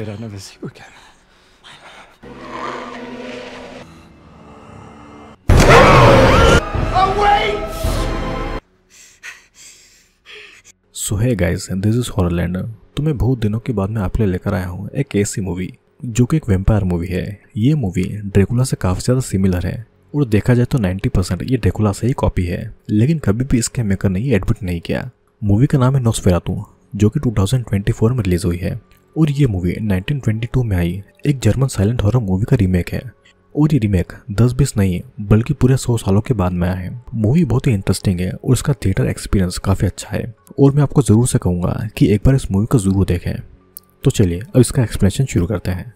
तेरा ना वैसे को क्या सो हे गाइस, दिस इज हॉररलैंड। तो मैं बहुत दिनों के बाद में आपके लिए लेकर आया हूँ एक ऐसी मूवी जो कि एक वेम्पायर मूवी है। ये मूवी ड्रैकुला से काफ़ी ज़्यादा सिमिलर है और देखा जाए तो 90% ये ड्रैकुला से ही कॉपी है, लेकिन कभी भी इसके मेकर ने ये एडमिट नहीं किया। मूवी का नाम है नोस्फेरातु, जो कि 2024 में रिलीज हुई है और ये मूवी 1922 में आई एक जर्मन साइलेंट हॉरर मूवी का रीमेक है। और ये रीमेक 10-20 नहीं बल्कि पूरे 100 सालों के बाद में आया है। मूवी बहुत ही इंटरेस्टिंग है और इसका थिएटर एक्सपीरियंस काफ़ी अच्छा है और मैं आपको ज़रूर से कहूँगा कि एक बार इस मूवी को ज़रूर देखें। तो चलिए अब इसका एक्सप्लेनेशन शुरू करते हैं।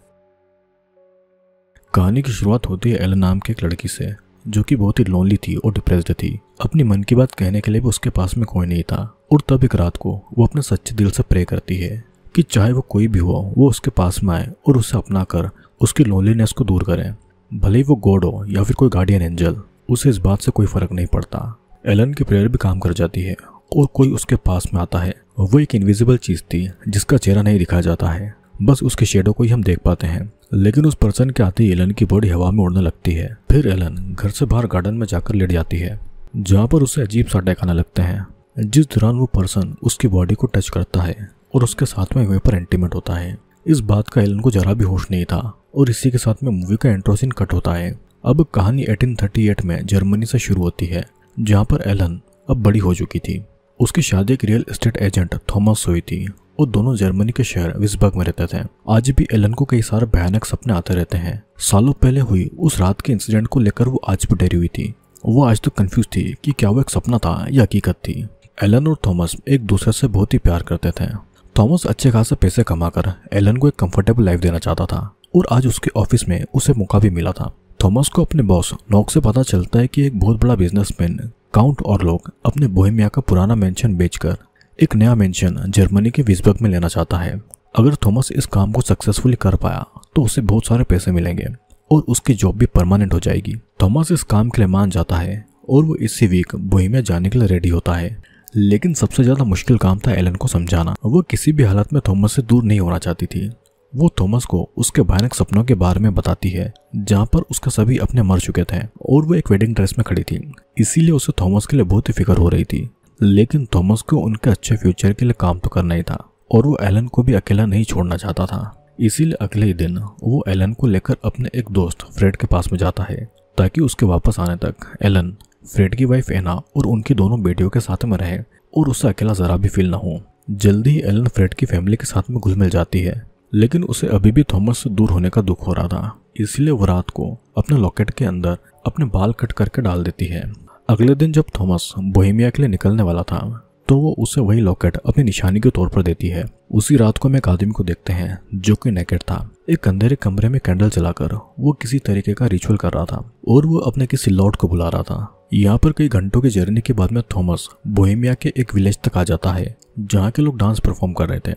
कहानी की शुरुआत होती है एलन नाम की एक लड़की से, जो कि बहुत ही लोनली थी और डिप्रेस्ड थी। अपनी मन की बात कहने के लिए भी उसके पास में कोई नहीं था। और तब एक रात को वो अपने सच्चे दिल से प्रे करती है कि चाहे वो कोई भी हो वो उसके पास में आए और उसे अपना कर उसकी लोनलीनेस को दूर करे। भले ही वो गॉड हो या फिर कोई गार्डियन एंजल, उसे इस बात से कोई फर्क नहीं पड़ता। एलन की प्रेयर भी काम कर जाती है और कोई उसके पास में आता है। वो एक इनविजिबल चीज थी जिसका चेहरा नहीं दिखाया जाता है, बस उसके शेडो को ही हम देख पाते हैं। लेकिन उस पर्सन के आते ही एलन की बॉडी हवा में उड़ने लगती है। फिर एलन घर से बाहर गार्डन में जाकर लेट जाती है, जहाँ पर उसे अजीब सा अटैक आने लगते हैं। जिस दौरान वो पर्सन उसकी बॉडी को टच करता है और उसके साथ में वेपर इंटीमेट होता है। इस बात का एलन को जरा भी होश नहीं था और इसी के साथ में मूवी का इंट्रो सीन कट होता है। अब कहानी 1838 में जर्मनी से शुरू होती है, जहाँ पर एलन अब बड़ी हो चुकी थी। उसकी शादी एक रियल एस्टेट एजेंट थॉमस से हुई थी और दोनों जर्मनी के शहर विस्बर्ग में रहते थे। आज भी एलन को कई सारे भयानक सपने आते रहते हैं। सालों पहले हुई उस रात के इंसिडेंट को लेकर वो आज भी डरी हुई थी। वो आज तक कंफ्यूज थी कि क्या वो एक सपना था या हकीकत थी। एलन और थॉमस एक दूसरे से बहुत ही प्यार करते थे। थॉमस अच्छे खासे पैसे कमाकर एलन को एक कंफर्टेबल लाइफ देना चाहता था और आज उसके ऑफिस में उसे मौका भी मिला था। थॉमस को अपने बॉस नॉक से पता चलता है कि एक बहुत बड़ा बिजनेसमैन काउंट और लोग अपने बोहेमिया का पुराना मेंशन बेचकर एक नया मेंशन जर्मनी के विस्बर्ग में लेना चाहता है। अगर थॉमस इस काम को सक्सेसफुली कर पाया तो उसे बहुत सारे पैसे मिलेंगे और उसकी जॉब भी परमानेंट हो जाएगी। थॉमस इस काम के लिए मान जाता है और वो इसी वीक बोहेमिया जाने के लिए रेडी होता है। लेकिन सबसे ज्यादा मुश्किल काम था एलन को समझाना। वो किसी भी हालत में थॉमस से दूर नहीं होना चाहती थी। वो थॉमस को उसके भयानक सपनों के बारे में बताती है, जहाँ पर उसके सभी अपने मर चुके थे और वो एक वेडिंग ड्रेस में खड़ी थी। इसीलिए उसे थॉमस के लिए बहुत ही फिक्र हो रही थी। लेकिन थॉमस को उनके अच्छे फ्यूचर के लिए काम तो करना ही था और वो एलन को भी अकेला नहीं छोड़ना चाहता था। इसीलिए अगले ही दिन वो एलन को लेकर अपने एक दोस्त फ्रेड के पास में जाता है, ताकि उसके वापस आने तक एलन फ्रेड की वाइफ एना और उनकी दोनों बेटियों के साथ में रहे और उसे अकेला जरा भी फील ना हो। जल्दी ही एलन फ्रेड की फैमिली के साथ में घुल मिल जाती है, लेकिन उसे अभी भी थॉमस से दूर होने का दुख हो रहा था। इसलिए वो रात को अपने लॉकेट के अंदर अपने बाल कट करके डाल देती है। अगले दिन जब थॉमस बोहेमिया के लिए निकलने वाला था तो वो उसे वही लॉकेट अपनी निशानी के तौर पर देती है। उसी रात को हम एक आदमी को देखते हैं जो कि नेकेड था। एक अंधेरे कमरे में कैंडल जलाकर वो किसी तरीके का रिचुअल कर रहा था और वो अपने किसी लॉर्ड को बुला रहा था। यहाँ पर कई घंटों की जर्नी के बाद में थॉमस बोहेमिया के एक विलेज तक आ जाता है, जहाँ के लोग डांस परफॉर्म कर रहे थे।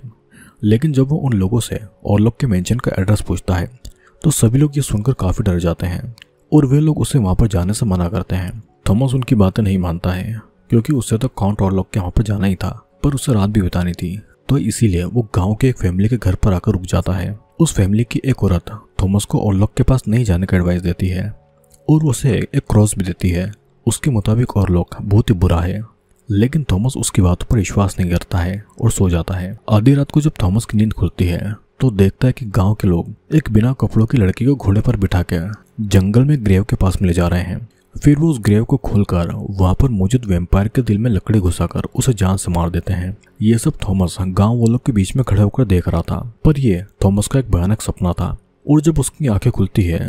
लेकिन जब वो उन लोगों से और लोग के मेंशन का एड्रेस पूछता है तो सभी लोग ये सुनकर काफी डर जाते हैं और वे लोग उसे वहां पर जाने से मना करते हैं। थॉमस उनकी बातें नहीं मानता है, क्योंकि उसे तो काउंट और लोग के वहां पर जाना ही था, पर उसे रात भी बितानी थी। तो इसीलिए वो गांव के एक फैमिली के घर पर आकर रुक जाता है। उस फैमिली की एक औरत थॉमस को ऑरलॉक के पास नहीं जाने का एडवाइस देती है और उसे एक क्रॉस भी देती है। उसके मुताबिक ऑरलॉक बहुत ही बुरा है, लेकिन थॉमस उसकी बातों पर विश्वास नहीं करता है और सो जाता है। आधी रात को जब थॉमस की नींद खुलती है तो देखता है कि गांव के लोग एक बिना कपड़ों की लड़की को घोड़े पर बिठाकर जंगल में ग्रेव के पास में ले जा रहे हैं। फिर वो उस ग्रेव को खोलकर वहां पर मौजूद वैम्पायर के दिल में लकड़ी घुसाकर उसे जान से मार देते हैं। ये सब थॉमस गांव वालों के बीच में खड़े होकर देख रहा था, पर ये थॉमस का एक भयानक सपना था। और जब उसकी आंखें खुलती है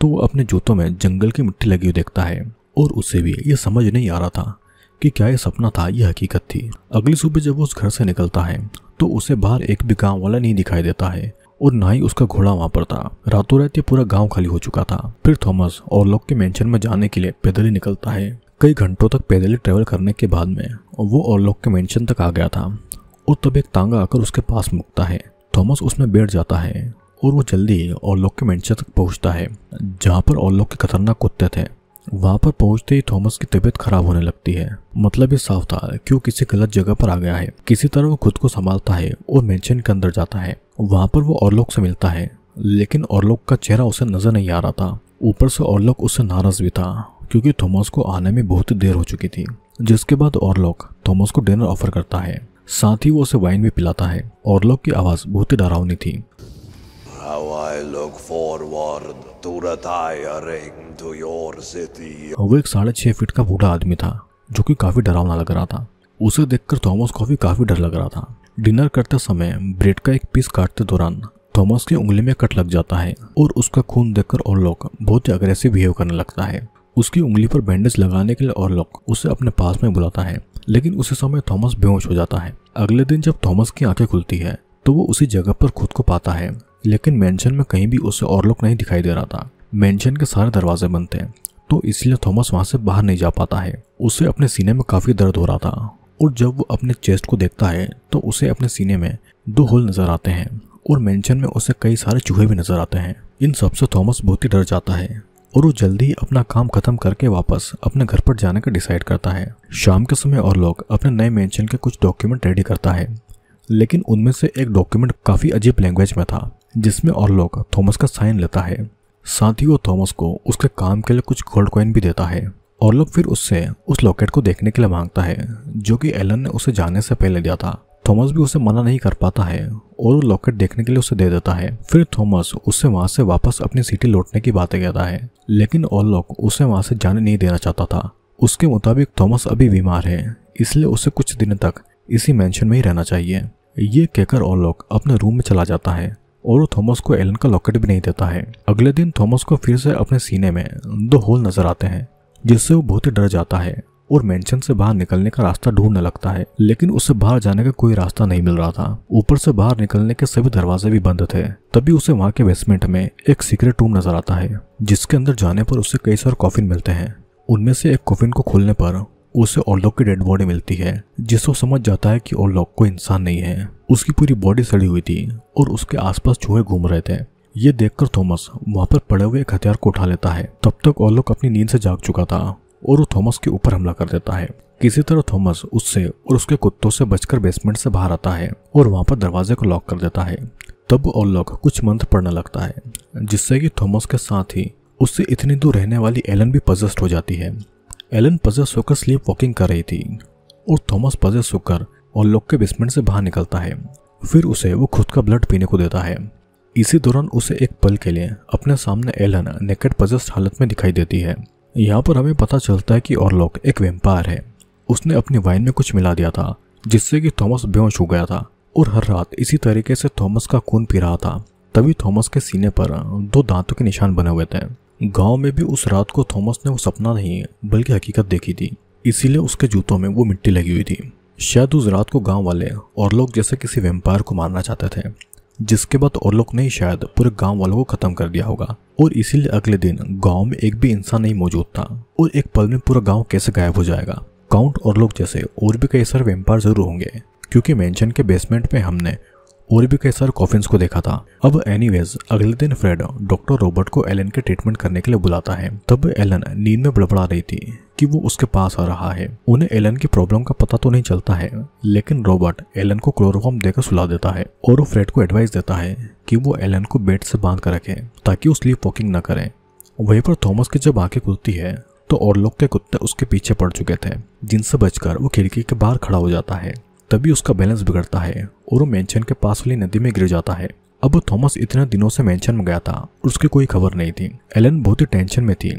तो वो अपने जूतों में जंगल की मिट्टी लगी हुई देखता है और उसे भी ये समझ नहीं आ रहा था कि क्या ये सपना था या हकीकत थी। अगली सुबह जब वो उस घर से निकलता है तो उसे बाहर एक भी गांव वाला नहीं दिखाई देता है और ना ही उसका घोड़ा वहां पर था। रातों रात ये पूरा गांव खाली हो चुका था। फिर थॉमस और लोग के मेंशन में जाने के लिए पैदल ही निकलता है। कई घंटों तक पैदल ही ट्रेवल करने के बाद में वो और लोग के मेंशन तक आ गया था और तब एक तांगा आकर उसके पास मुकता है। थॉमस उसमें बैठ जाता है और वो जल्दी और लोग के मेंशन तक पहुंचता है, जहाँ पर और लोग के खतरनाक कुत्ते थे। वहां पर पहुंचते ही थॉमस की तबीयत खराब होने लगती है। मतलब ये साफ था कि वो किसी गलत जगह पर आ गया है। किसी तरह वो खुद को संभालता है और मेंशन के अंदर जाता है वहां पर वो ऑरलॉक से मिलता है, लेकिन ऑरलॉक का चेहरा उसे नजर नहीं आ रहा था। ऊपर से ऑरलॉक उससे नाराज भी था क्योंकि थॉमस को आने में बहुत देर हो चुकी थी। जिसके बाद ऑरलॉक थॉमस को डिनर ऑफर करता है, साथ ही वो उसे वाइन भी पिलाता है। ऑरलॉक की आवाज बहुत ही डरावनी थी। How I look forward to retiring to your city. वो एक 6.5 फीट का बूढ़ा आदमी था जो कि काफी डरावना लग रहा था। उसे देखकर थॉमस को भी काफी डर लग रहा था। डिनर करते समय ब्रेड का एक पीस काटते दौरान थॉमस की उंगली में कट लग जाता है और उसका खून देखकर ऑरलॉक बहुत ही अग्रेसिव बिहेव करने लगता है। उसकी उंगली पर बैंडेज लगाने के लिए ऑरलॉक उसे अपने पास में बुलाता है, लेकिन उसी समय थॉमस बेहोश हो जाता है। अगले दिन जब थॉमस की आंखें खुलती है तो वो उसी जगह पर खुद को पाता है, लेकिन मेंशन में कहीं भी उसे ऑरलॉक नहीं दिखाई दे रहा था। मेंशन के सारे दरवाजे बंद थे, तो इसलिए थॉमस वहां से बाहर नहीं जा पाता है। उसे अपने सीने में काफी दर्द हो रहा था और जब वो अपने चेस्ट को देखता है तो उसे अपने सीने में 2 होल नजर आते हैं और मेंशन में उसे कई सारे चूहे भी नजर आते हैं। इन सब से थॉमस बहुत ही डर जाता है और वो जल्दी ही अपना काम खत्म करके वापस अपने घर पर जाने का डिसाइड करता है। शाम के समय ऑरलॉक अपने नए मेंशन के कुछ डॉक्यूमेंट रेडी करता है, लेकिन उनमें से एक डॉक्यूमेंट काफी अजीब लैंग्वेज में था जिसमें ऑरलॉक थॉमस का साइन लेता है। साथ ही वो थॉमस को उसके काम के लिए कुछ गोल्ड कॉइन भी देता है। ऑरलॉक फिर उससे उस लॉकेट को देखने के लिए मांगता है जो कि एलन ने उसे जाने से पहले दिया था। थॉमस भी उसे मना नहीं कर पाता है और वो लॉकेट देखने के लिए उसे दे देता है। फिर थॉमस उससे वहां से वापस अपनी सिटी लौटने की बातें कहता है, लेकिन ऑरलॉक उसे वहां से जाने नहीं देना चाहता था। उसके मुताबिक थॉमस अभी बीमार है, इसलिए उसे कुछ दिनों तक इसी मेंशन में ही रहना चाहिए। ये कहकर ऑरलॉक अपने रूम में चला जाता है और वो थॉमस को एलन का लॉकेट भी नहीं देता है। अगले दिन थॉमस को फिर से अपने सीने में 2 होल नजर आते हैं, जिससे वो बहुत ही डर जाता है और मेंशन से बाहर निकलने का रास्ता ढूंढने लगता है, लेकिन उसे बाहर जाने का कोई रास्ता नहीं मिल रहा था। ऊपर से बाहर निकलने के सभी दरवाजे भी बंद थे। तभी उसे वहां के बेसमेंट में एक सीक्रेट रूम नजर आता है, जिसके अंदर जाने पर उसे कई सारे कॉफिन मिलते हैं। उनमें से एक कॉफिन को खोलने पर उसे ऑरलॉक की डेड बॉडी मिलती है, जिससे वो समझ जाता है कि ऑरलॉक कोई इंसान नहीं है। उसकी पूरी बॉडी सड़ी हुई थी और उसके आसपास चूहे घूम रहे थे। ये देखकर थॉमस वहां पर पड़े हुए एक हथियार को उठा लेता है। तब तक ऑरलॉक अपनी नींद से जाग चुका था और वो थॉमस के ऊपर हमला कर देता है। किसी तरह थॉमस उससे और उसके कुत्तों से बचकर बेसमेंट से बाहर आता है और वहां पर दरवाजे को लॉक कर देता है। तब ऑरलॉक कुछ मंत्र पढ़ने लगता है, जिससे कि थॉमस के साथ ही उससे इतनी दूर रहने वाली एलन भी पजेस्ड हो जाती है। एलन पजेस्ट होकर स्लीप वॉकिंग कर रही थी और थॉमस पजेस्ट होकर ऑरलॉक के बेसमेंट से बाहर निकलता है। फिर उसे वो खुद का ब्लड पीने को देता है। इसी दौरान उसे एक पल के लिए अपने सामने एलन नेकेड पजेस्ट हालत में दिखाई देती है। यहाँ पर हमें पता चलता है कि ऑरलॉक एक वैम्पायर है। उसने अपनी वाइन में कुछ मिला दिया था, जिससे कि थॉमस बेहोश हो गया था और हर रात इसी तरीके से थॉमस का खून पी रहा था। तभी थॉमस के सीने पर 2 दांतों के निशान बने हुए थे। गांव में भी उस रात को थॉमस ने वो सपना नहीं बल्कि हकीकत देखी थी, इसीलिए उसके जूतों में वो मिट्टी लगी हुई थी। शायद उस रात को गांव वाले ऑरलॉक जैसे किसी वैम्पायर को मारना चाहते थे, जिसके बाद ऑरलॉक ने शायद पूरे गांव वालों को खत्म कर दिया होगा और इसीलिए अगले दिन गांव में एक भी इंसान नहीं मौजूद था और एक पल में पूरा गांव कैसे गायब हो जाएगा। काउंट ऑरलॉक जैसे और भी कई सारे वैम्पायर जरूर होंगे, क्योंकि मेंशन के बेसमेंट में हमने और भी कई सारे कॉफिन्स को देखा था। अब एनीवेज अगले दिन फ्रेड डॉक्टर रॉबर्ट को एलन के ट्रीटमेंट करने के लिए बुलाता है। तब एलन नींद में बड़बड़ा रही थी कि वो उसके पास आ रहा है। उन्हें एलन की प्रॉब्लम का पता तो नहीं चलता है, लेकिन रॉबर्ट एलन को क्लोरोफॉर्म देकर सुला देता है और वो फ्रेड को एडवाइस देता है कि वो एलन को बेड से बांध कर रखे ताकि वो स्लीप वॉकिंग न करे। वहीं पर थॉमस की जब आंखें खुलती है तो ऑरलॉक के कुत्ते उसके पीछे पड़ चुके थे, जिनसे बचकर वो खिड़की के बाहर खड़ा हो जाता है। तभी उसका बैलेंस बिगड़ता है और वो मेंशन के पास वाली नदी में गिर जाता है। अब थॉमस इतने दिनों से मेंशन में गया था और उसकी कोई खबर नहीं थी। एलन बहुत ही टेंशन में थी।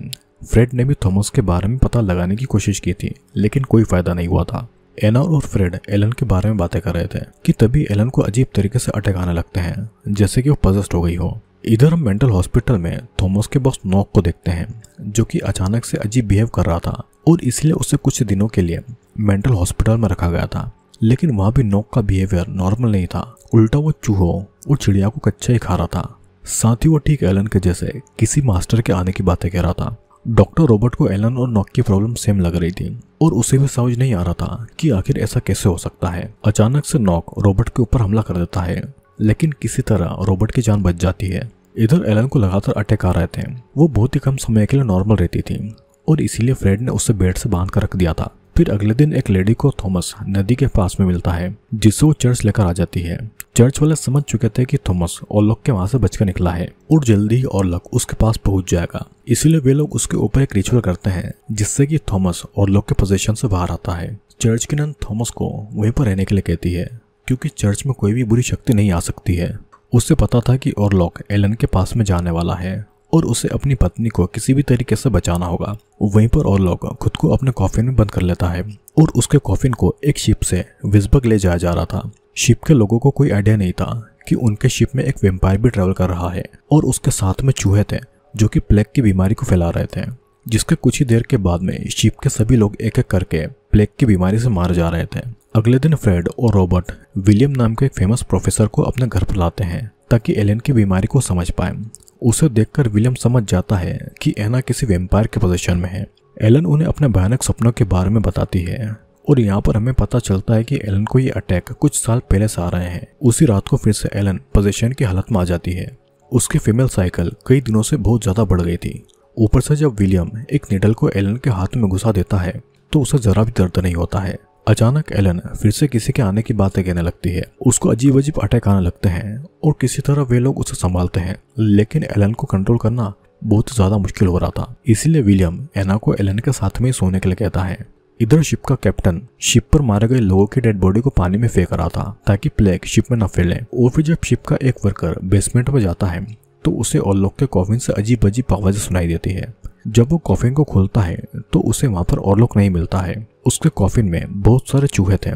फ्रेड ने भी थॉमस के बारे में पता लगाने की कोशिश की थी, लेकिन कोई फायदा नहीं हुआ था। एना और फ्रेड एलन के बारे में बातें कर रहे थे कि तभी एलन को अजीब तरीके से अटैक आने लगते हैं, जैसे कि वो पजेस्ट हो गई हो। इधर हम मेंटल हॉस्पिटल में थॉमस के बॉस नॉक को देखते हैं, जो कि अचानक से अजीब बिहेव कर रहा था और इसलिए उसे कुछ दिनों के लिए मेंटल हॉस्पिटल में रखा गया था। लेकिन वहां भी नॉक का बिहेवियर नॉर्मल नहीं था, उल्टा वो चूहों और चिड़िया को कच्चा ही खा रहा था। साथ ही वो ठीक एलन के जैसे किसी मास्टर के आने की बातें कह रहा था। डॉक्टर रॉबर्ट को एलन और नॉक की प्रॉब्लम सेम लग रही थी और उसे भी समझ नहीं आ रहा था कि आखिर ऐसा कैसे हो सकता है। अचानक से नॉक रॉबर्ट के ऊपर हमला कर देता है, लेकिन किसी तरह रॉबर्ट की जान बच जाती है। इधर एलन को लगातार अटैक आ रहे थे। वो बहुत ही कम समय के लिए नॉर्मल रहती थी और इसीलिए फ्रेड ने उसे बेड से बांध कर रख दिया था। फिर अगले दिन एक लेडी को थॉमस नदी के पास में मिलता है, जिससे वो चर्च लेकर आ जाती है। चर्च वाले समझ चुके थे कि थॉमस ऑरलॉक के वहां से बचकर निकला है और जल्दी ही ऑरलॉक उसके पास पहुंच जाएगा। इसीलिए वे लोग उसके ऊपर एक रिचुअल करते हैं, जिससे कि थॉमस ऑरलॉक के पोजीशन से बाहर आता है। चर्च की नन थॉमस को वहीं पर रहने के लिए कहती है, क्योंकि चर्च में कोई भी बुरी शक्ति नहीं आ सकती है। उससे पता था कि ऑरलॉक एलन के पास में जाने वाला है और उसे अपनी पत्नी को किसी भी तरीके से बचाना होगा। वहीं पर ऑरलॉक खुद को अपने कॉफिन में बंद कर लेता है और उसके कॉफिन को एक शिप से विज़बर्ग ले जाया जा रहा था। शिप के लोगों को कोई आइडिया नहीं था कि उनके शिप में एक वेम्पायर भी ट्रेवल कर रहा है और उसके साथ में चूहे थे जो कि प्लेग की बीमारी को फैला रहे थे, जिसके कुछ ही देर के बाद में शिप के सभी लोग एक एक करके प्लेग की बीमारी से मारे जा रहे थे। अगले दिन फ्रेड और रॉबर्ट विलियम नाम के एक फेमस प्रोफेसर को अपने घर पर लाते हैं ताकि एलन की बीमारी को समझ पाए। उसे देखकर विलियम समझ जाता है कि एना किसी वेम्पायर के पोजीशन में है। एलन उन्हें अपने भयानक सपनों के बारे में बताती है और यहाँ पर हमें पता चलता है कि एलन को ये अटैक कुछ साल पहले से आ रहे हैं। उसी रात को फिर से एलन पोजीशन की हालत में आ जाती है। उसकी फीमेल साइकिल कई दिनों से बहुत ज्यादा बढ़ गई थी। ऊपर से जब विलियम एक नीडल को एलन के हाथ में घुसा देता है तो उसे जरा भी दर्द नहीं होता है। अचानक एलन फिर से किसी के आने की बातें कहने लगती है। उसको अजीब अजीब अटैक आने लगते हैं और किसी तरह वे लोग उसे संभालते हैं, लेकिन एलन को कंट्रोल करना बहुत ज्यादा मुश्किल हो रहा था। इसीलिए विलियम एना को एलन के साथ में सोने के लिए कहता है। इधर शिप का कैप्टन शिप पर मारे गए लोगों की डेड बॉडी को पानी में फेंक रहा था ताकि प्लेग शिप में न फैले। और फिर जब शिप का एक वर्कर बेसमेंट में जाता है तो उसे ऑरलॉक के कॉफिन से अजीब अजीब आवाजें सुनाई देती है। जब वो कॉफिन को खोलता है तो उसे वहां पर ऑरलॉक नहीं मिलता है। उसके कॉफिन में बहुत सारे चूहे थे।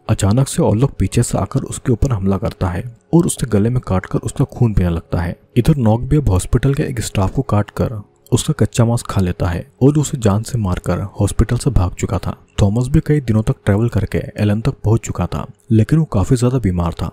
अचानक से ऑरलॉक पीछे से आकर उसके ऊपर हमला करता है और उसके गले में काटकर उसका खून पीने लगता है। इधर नॉक भी अब हॉस्पिटल के एक स्टाफ को काटकर उसका कच्चा मांस खा लेता है और उसे जान से मारकर हॉस्पिटल से भाग चुका था। थॉमस भी कई दिनों तक ट्रेवल करके एलन तक पहुंच चुका था, लेकिन वो काफी ज्यादा बीमार था।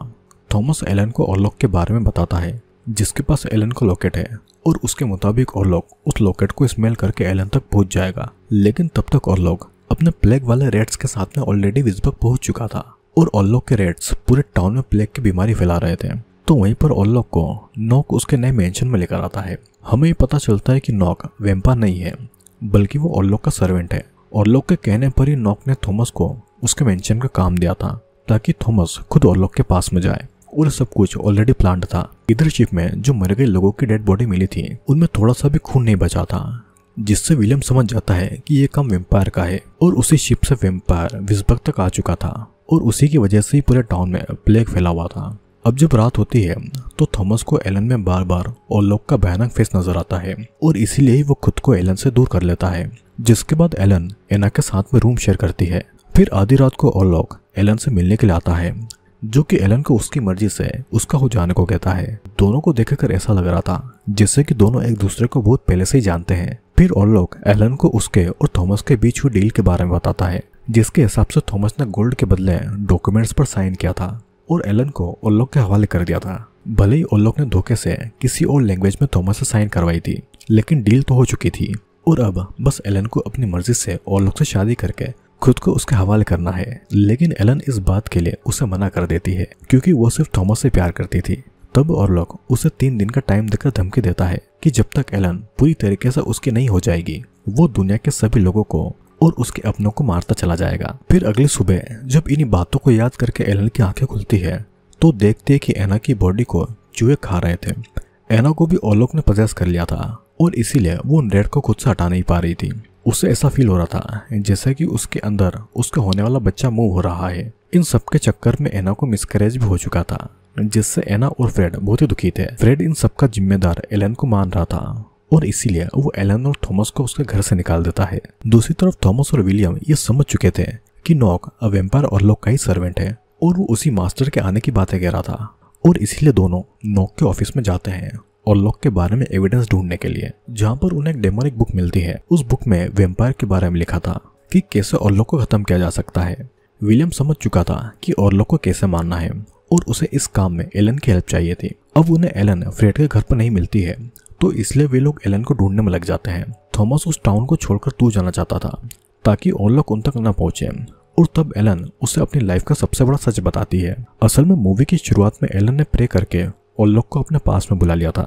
थॉमस एलन को ऑरलॉक के बारे में बताता है, जिसके पास एलन का लॉकेट है, और उसके मुताबिक ऑरलॉक उस लॉकेट को स्मेल करके एलन तक पहुंच जाएगा। लेकिन तब तक ऑरलॉक अपने प्लेग वाले रेड्स के साथ में ऑलरेडी विज़बर्ग पहुंच चुका था और ऑरलॉक के रेड्स पूरे टाउन में प्लेग की बीमारी फैला रहे थे। तो वहीं पर ऑरलॉक को नॉक उसके नए मेंशन में लेकर आता है। हमें ये पता चलता है कि नॉक वेम्पायर नहीं है, बल्कि वो ऑरलॉक का सर्वेंट है। ऑरलॉक के कहने पर ही नॉक ने थॉमस को उसके मेंशन का काम दिया था ताकि थॉमस खुद ऑरलॉक के पास में जाए, और सब कुछ ऑलरेडी प्लान्ड था। इधर शिप में जो मर गए लोगों की डेड बॉडी मिली थी उनमें थोड़ा सा भी खून नहीं बचा था, जिससे विलियम समझ जाता है कि ये काम वेम्पायर का है और उसी शिप से वेम्पायर विज़बर्ग तक आ चुका था और उसी की वजह से ही पूरे टाउन में प्लेग फैला हुआ था। अब जब रात होती है तो थॉमस को एलन में बार बार ऑरलॉक का भयानक फेस नजर आता है और इसीलिए ही वो खुद को एलन से दूर कर लेता है। जिसके बाद एलन एना के साथ में रूम शेयर करती है। फिर आधी रात को ऑरलॉक एलन से मिलने के लिए आता है, जो कि एलन को उसकी मर्जी से उसका हो जाने को कहता है। दोनों को देखकर ऐसा लग रहा था जिससे कि दोनों एक दूसरे को बहुत पहले से ही जानते हैं। फिर ऑरलॉक एलन को उसके और थॉमस के बीच हुई डील के बारे में बताता है, जिसके हिसाब से थॉमस ने गोल्ड के बदले डॉक्यूमेंट्स पर साइन किया था और एलन को ऑरलॉक के हवाले कर दिया था। भले ही ऑरलॉक ने धोखे से किसी और लैंग्वेज में थॉमस से साइन करवाई थी, लेकिन डील तो हो चुकी थी और अब बस एलन को अपनी मर्जी से ऑरलॉक से शादी करके खुद को उसके हवाले करना है। लेकिन एलन इस बात के लिए उसे मना कर देती है क्योंकि वो सिर्फ थॉमस से प्यार करती थी। तब ऑरलॉक उसे 3 दिन का टाइम देकर धमकी देता है कि जब तक एलन पूरी तरीके से उसकी नहीं हो जाएगी वो दुनिया के सभी लोगों को और उसके अपनों को मारता चला जाएगा। फिर अगली सुबह जब इन्हीं बातों को याद करके एलन की आंखें खुलती है तो देखते हैं कि एना की बॉडी को चूहे खा रहे थे। एना को भी ऑरलॉक ने पजेस कर लिया था और इसीलिए वो उन रेड को खुद से हटा नहीं पा रही थी। उसे ऐसा फील हो रहा था जैसे कि उसके अंदर उसका होने वाला बच्चा मूव हो रहा है। इन सब के चक्कर में एना को मिसकैरेज भी हो चुका था, जिससे एना और फ्रेड बहुत ही दुखी थे। फ्रेड इन सब का जिम्मेदार एलन को मान रहा था और इसीलिए वो एलन और थॉमस को उसके घर से निकाल देता है। दूसरी तरफ थॉमस और विलियम ये समझ चुके थे कि नॉक वेम्पायर ऑरलॉक का ही सर्वेंट है और वो उसी मास्टर के आने की बातें कह रहा था, और इसीलिए दोनों नॉक के ऑफिस में जाते हैं ऑरलॉक के बारे में एविडेंस ढूंढने के लिए, जहाँ पर उन्हें एक डेमोनिक बुक मिलती है। उस बुक में वेम्पायर के बारे में लिखा था कि कैसे ऑरलॉक को खत्म किया जा सकता है। विलियम समझ चुका था कि ऑरलॉक को कैसे मारना है और उसे इस काम में एलन की हेल्प चाहिए थी। अब उन्हें एलन फ्रेड के घर पर नहीं मिलती है तो इसलिए वे लोग एलन को ढूंढने में लग जाते हैं। थॉमस उस टाउन को छोड़कर दूर जाना चाहता था ताकि ऑरलॉक उन तक न पहुंचे, और तब एलन उसे अपनी लाइफ का सबसे बड़ा सच बताती है। असल में मूवी की शुरुआत में एलन ने प्रे करके ऑरलॉक को अपने पास में बुला लिया था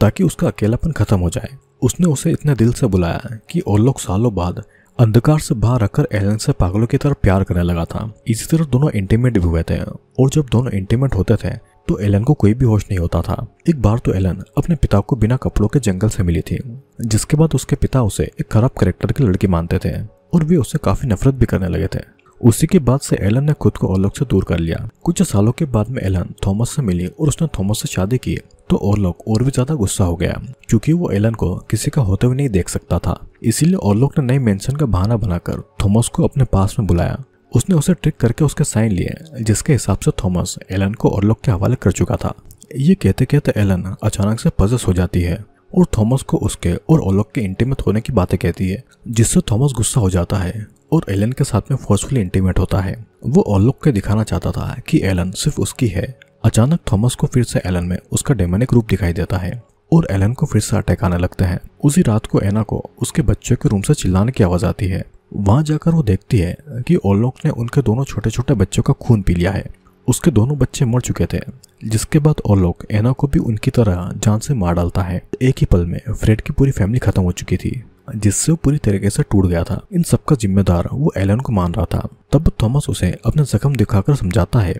ताकि उसका अकेलापन खत्म हो जाए। उसने उसे इतने दिल से बुलाया कि ऑरलॉक सालों बाद अंधकार से बाहर रखकर एलन से पागलों की तरह प्यार करने लगा था। इसी तरह दोनों इंटीमेट भी हुए थे और जब दोनों इंटीमेट होते थे तो एलन को कोई भी होश नहीं होता था। एक बार तो एलन अपने पिता को बिना कपड़ों के जंगल से मिली थी, जिसके बाद उसके पिता उसे एक खराब कैरेक्टर की लड़की मानते थे और वे उससे काफी नफरत भी करने लगे थे। उसी के बाद से एलन ने खुद को ओरलॉक से दूर कर लिया। कुछ सालों के बाद में एलन थॉमस से मिली और उसने थॉमस से शादी की तो ओरलॉक और भी ज्यादा गुस्सा हो गया, क्योंकि वो एलन को किसी का होते हुए नहीं देख सकता था। इसीलिए ओरलॉक ने नई मेंशन का बहाना बनाकर थॉमस को अपने पास में बुलाया। उसने उसे ट्रिक करके उसके साइन लिए, जिसके हिसाब से थॉमस एलन को ओरलॉक के हवाले कर चुका था। ये कहते कहते एलन अचानक से पजेस हो जाती है और थॉमस को उसके और ओरलॉक के इंटीमेट होने की बातें कहती है, जिससे थॉमस गुस्सा हो जाता है और एलन के साथ में फोर्सफुली इंटीमेट होता है। वो ओरलॉक को दिखाना चाहता था कि एलन सिर्फ उसकी है। अचानक थॉमस को फिर से एलन में उसका डेमोनिक रूप दिखाई देता है और एलन को फिर से अटैक आने लगते हैं। उसी रात को एना को उसके बच्चों के रूम से चिल्लाने की आवाज आती है। वहां जाकर वो देखती है कि ओरलॉक ने उनके दोनों छोटे छोटे बच्चों का खून पी लिया है। उसके दोनों बच्चे मर चुके थे, जिसके बाद ओरलॉक एना को भी उनकी तरह जान से मार डालता है। एक ही पल में फ्रेड की पूरी फैमिली खत्म हो चुकी थी, जिससे वो पूरी तरीके से टूट गया था। इन सब का जिम्मेदार वो एलन को मान रहा था। तब थॉमस उसे अपने जख्म दिखाकर समझाता है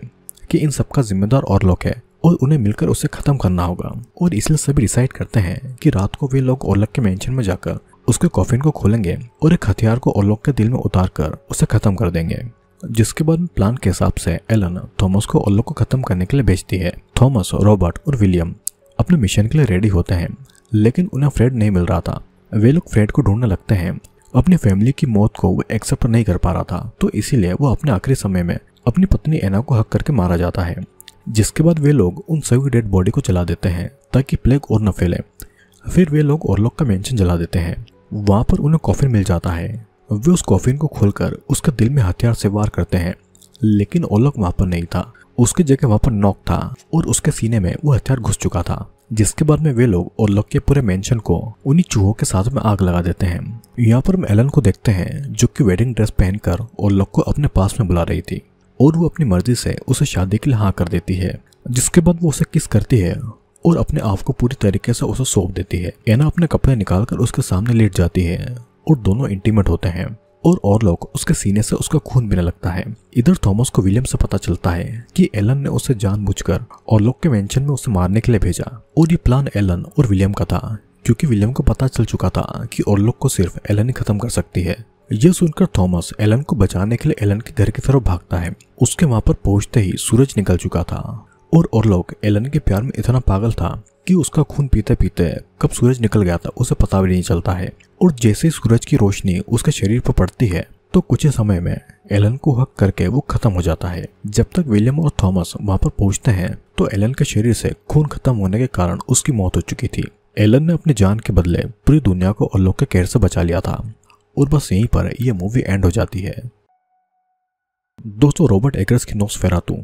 कि इन सब का जिम्मेदार ओरलॉक है और उन्हें मिलकर उसे खत्म करना होगा। और इसलिए सभी डिसाइड करते हैं कि रात को वे लोग ओरलॉक के मेंशन में जाकर उसके कॉफिन को खोलेंगे और एक हथियार को ओरलॉक के दिल में उतार कर उसे खत्म कर देंगे। जिसके बाद प्लान के हिसाब से एलन थॉमस को ओरलॉक को खत्म करने के लिए भेजती है। थॉमस, रॉबर्ट और विलियम अपने मिशन के लिए रेडी होते हैं, लेकिन उन्हें फ्रेड नहीं मिल रहा था। वे लोग फ्रेड को ढूंढने लगते हैं। अपनी फैमिली की मौत को वो एक्सेप्ट नहीं कर पा रहा था, तो इसीलिए वो अपने आखिरी समय में अपनी पत्नी एना को हक करके मारा जाता है। जिसके बाद वे लोग उन सभी डेड बॉडी को जला देते हैं ताकि प्लेग और न फैले। फिर वे लोग ओरलॉक का मेंशन जला देते हैं। वहां पर उन्हें कॉफिन मिल जाता है। वे उस कॉफिन को खोलकर उसके दिल में हथियार से वार करते हैं, लेकिन ओरलॉक वहां पर नहीं था। उसकी जगह वहां पर नॉक था और उसके सीने में वो हथियार घुस चुका था। जिसके बाद में वे लोग ओरलॉक के पूरे मेंशन को उन्हीं चूहों के साथ में आग लगा देते हैं। यहाँ पर हम एलन को देखते हैं, जो कि वेडिंग ड्रेस पहनकर ओरलॉक को अपने पास में बुला रही थी और वो अपनी मर्जी से उसे शादी के लिए हाँ कर देती है। जिसके बाद वो उसे किस करती है और अपने आप को पूरी तरीके से उसे सौंप देती है। एना अपने कपड़े निकालकर उसके सामने लेट जाती है और दोनों इंटीमेट होते हैं और ओरलॉक उसके सीने से उसका खून पीने लगता है। इधर थॉमस को विलियम से पता चलता है कि एलन ने उसे जानबूझकर ओरलॉक के मेंशन में उसे मारने के लिए भेजा और ये प्लान एलन और विलियम का था, क्योंकि विलियम को पता चल चुका था कि ओरलॉक को सिर्फ एलन ही खत्म कर सकती है। यह सुनकर थॉमस एलन को बचाने के लिए एलन के घर की तरफ भागता है। उसके वहां पर पहुंचते ही सूरज निकल चुका था और ओरलॉक एलन के प्यार में इतना पागल था कि उसका खून पीते पीते कब सूरज निकल गया था उसे पता भी नहीं चलता है। और जैसे ही सूरज की रोशनी उसके शरीर पर पड़ती है तो कुछ ही समय में एलन को हक करके वो खत्म हो जाता है। जब तक विलियम और थॉमस वहां पर पहुंचते हैं तो एलन के शरीर से खून खत्म होने के कारण उसकी मौत हो चुकी थी। एलन ने अपनी जान के बदले पूरी दुनिया को ओरलॉक के कहर से बचा लिया था और बस यहीं पर यह मूवी एंड हो जाती है। दोस्तों, रॉबर्ट एगर्स की नोस्फेरातु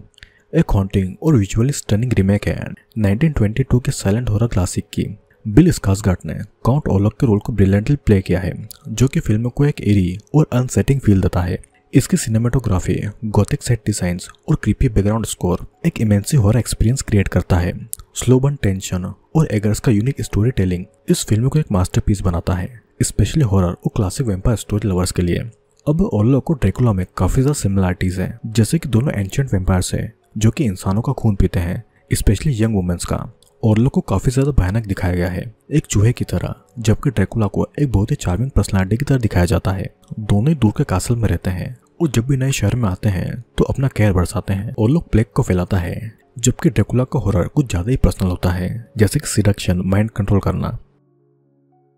एक हॉन्टिंग और विजुअली स्टनिंग रीमेक है 1922 के साइलेंट हॉरर क्लासिक की। बिल स्कार्सगार्ड ने काउंट ओरलॉक के रोल को ब्रिलियंटली प्ले किया है, जो कि फिल्म को एक एरी और अनसेटिंग फील देता है। इसकी सिनेमेटोग्राफी, गॉथिक सेट डिजाइंस और क्रीपी बैकग्राउंड स्कोर एक इमेंसी हॉरर एक्सपीरियंस क्रिएट करता है। स्लो बर्न टेंशन और एगर्स का यूनिक स्टोरी टेलिंग इस फिल्म को एक मास्टरपीस बनाता है, स्पेशली हॉरर और क्लासिक वैम्पायर स्टोरी लवर्स के लिए। अब ओरलॉक और ड्रैकुला में काफी ज्यादा सिमिलरिटीज है, जैसे कि दोनों एंशिएंट वैम्पायर्स हैं जो कि इंसानों का खून पीते हैं, स्पेशली यंग वुमेन्स का। ओरलॉक को काफी ज्यादा भयानक दिखाया गया है, एक चूहे की तरह, जबकि ड्रैकुला को एक बहुत ही चार्मिंग पर्सनालिटी की तरह दिखाया जाता है। दोनों ही दूर के कासल में रहते हैं और जब भी नए शहर में आते हैं तो अपना कहर बरसाते हैं। ओरलॉक प्लेग को फैलाता है, जबकि ड्रैकुला का हॉरर कुछ ज्यादा ही पर्सनल होता है, जैसे कि सिडक्शन, माइंड कंट्रोल करना।